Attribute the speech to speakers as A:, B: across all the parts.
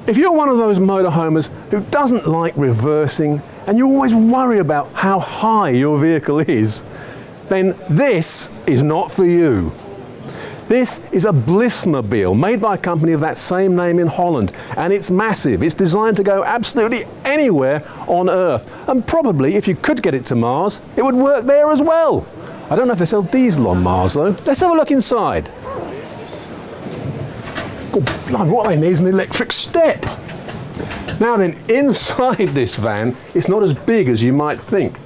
A: If you're one of those motorhomers who doesn't like reversing and you always worry about how high your vehicle is, then this is not for you. This is a Blissmobile made by a company of that same name in Holland, and it's massive. It's designed to go absolutely anywhere on Earth, and probably if you could get it to Mars, it would work there as well. I don't know if they sell diesel on Mars though. Let's have a look inside. Oh, blimey, what they need is an electric step. Now then, inside this van, it's not as big as you might think.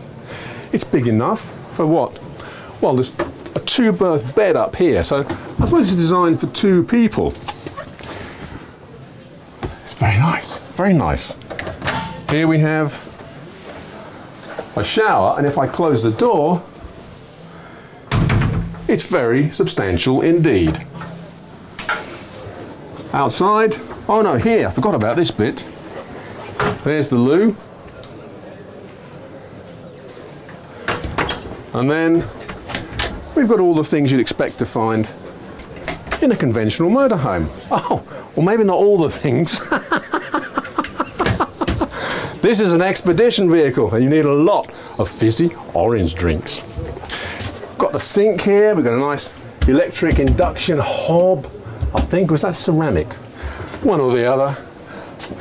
A: It's big enough for what? Well, there's a two-berth bed up here, so I suppose it's designed for two people. It's very nice, very nice. Here we have a shower, and if I close the door, it's very substantial indeed. Outside, oh no, here, I forgot about this bit. There's the loo. And then we've got all the things you'd expect to find in a conventional motorhome. Oh, well maybe not all the things. This is an expedition vehicle and you need a lot of fizzy orange drinks. Got the sink here, we've got a nice electric induction hob. I think, was that ceramic? One or the other.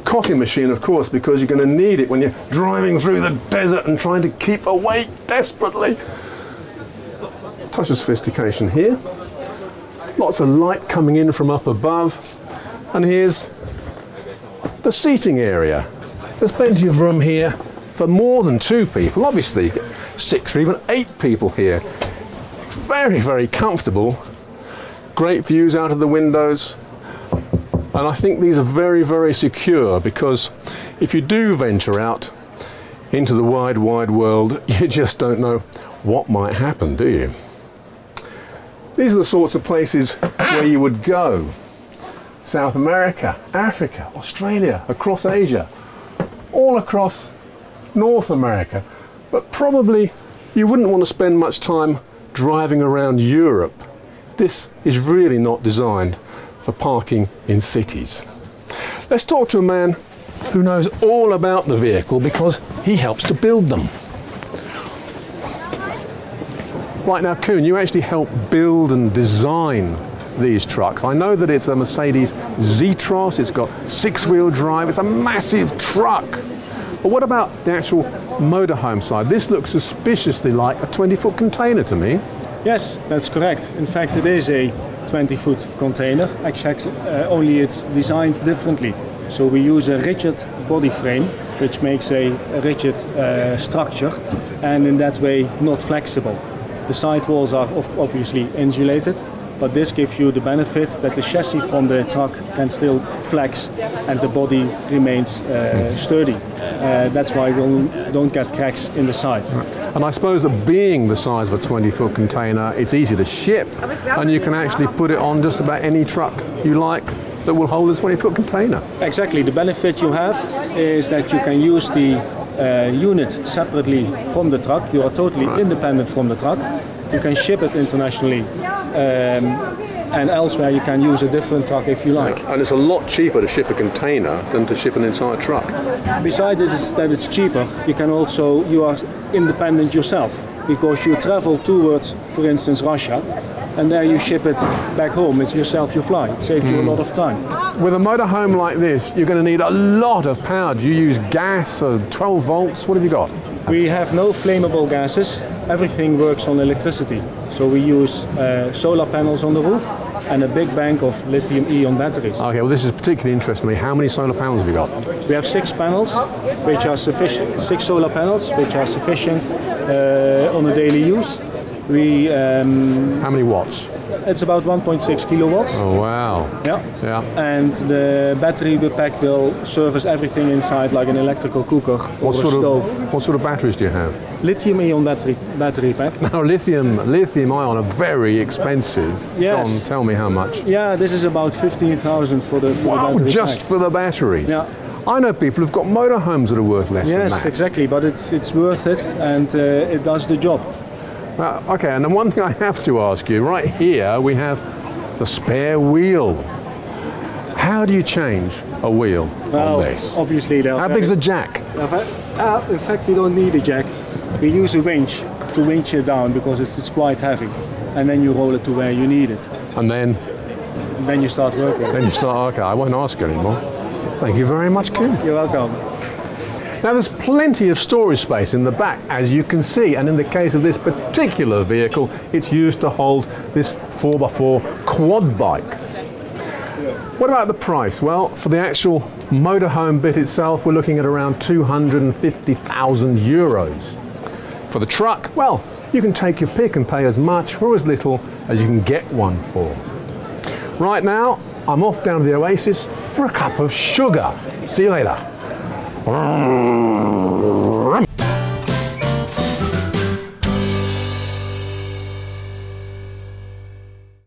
A: Coffee machine, of course, because you're going to need it when you're driving through the desert and trying to keep awake desperately. Touch of sophistication here. Lots of light coming in from up above. And here's the seating area. There's plenty of room here for more than two people. Obviously, 6 or even 8 people here. It's very, very comfortable. Great views out of the windows, and I think these are very, very secure, because if you do venture out into the wide, wide world, you just don't know what might happen, do you? These are the sorts of places where you would go. South America, Africa, Australia, across Asia, all across North America, but probably you wouldn't want to spend much time driving around Europe. This is really not designed for parking in cities. Let's talk to a man who knows all about the vehicle because he helps to build them. Right now, Koen, you actually help build and design these trucks. I know that it's a Mercedes Z-Tros, it's got 6-wheel drive, it's a massive truck. But what about the actual motorhome side? This looks suspiciously like a 20-foot container to me.
B: Yes, that's correct. In fact, it is a 20-foot container, exactly, only it's designed differently. So we use a rigid body frame, which makes a rigid structure, and in that way not flexible. The side walls are obviously insulated, but this gives you the benefit that the chassis from the truck can still flex and the body remains sturdy. That's why we don't get cracks in the side.
A: And I suppose that being the size of a 20-foot container, it's easy to ship, and you can actually put it on just about any truck you like that will hold a 20-foot container.
B: Exactly. The benefit you have is that you can use the unit separately from the truck. You are totally independent from the truck. You can ship it internationally, and elsewhere you can use a different truck if you like.
A: And it's a lot cheaper to ship a container than to ship an entire truck.
B: Besides that it's cheaper, you are independent yourself, because you travel towards, for instance, Russia, and there you ship it back home. It's yourself you fly. It saves you a lot of time.
A: With a motorhome like this, you're going to need a lot of power. Do you use gas or 12 volts? What have you got?
B: We have no flammable gases. Everything works on electricity. So we use solar panels on the roof and a big bank of lithium-ion batteries.
A: Okay, well this is particularly interesting to me. How many solar panels have you got?
B: We have 6 panels, which are sufficient. 6 solar panels, which are sufficient on a daily use.
A: How many watts?
B: It's about 1.6 kilowatts.
A: Oh wow.
B: Yeah. And the battery pack will service everything inside, like an electrical cooker or a stove.
A: What sort of batteries do you have?
B: Lithium-ion battery pack.
A: Now lithium-ion are very expensive.
B: Yes.
A: Go on, tell me how much.
B: Yeah, this is about 15,000 for the battery
A: just
B: pack.
A: for the batteries?
B: Yeah.
A: I know people who've got motorhomes that are worth less than that.
B: Yes, exactly, but it's worth it, and it does the job.
A: Okay, and then one thing I have to ask you, right here we have the spare wheel. how do you change a wheel on this?
B: Obviously,
A: How big's the jack?
B: In fact, we don't need a jack. We use a winch to winch it down because it's quite heavy. And then you roll it to where you need it.
A: And then
B: you start working.
A: Then you start, okay, I won't ask you anymore. Thank you very much, Kim.
B: You're welcome.
A: Now there's plenty of storage space in the back, as you can see, and in the case of this particular vehicle, it's used to hold this 4x4 quad bike. What about the price? Well, for the actual motorhome bit itself, we're looking at around 250,000 euros. For the truck, well, you can take your pick and pay as much or as little as you can get one for. Right now, I'm off down to the Oasis for a cup of sugar. See you later.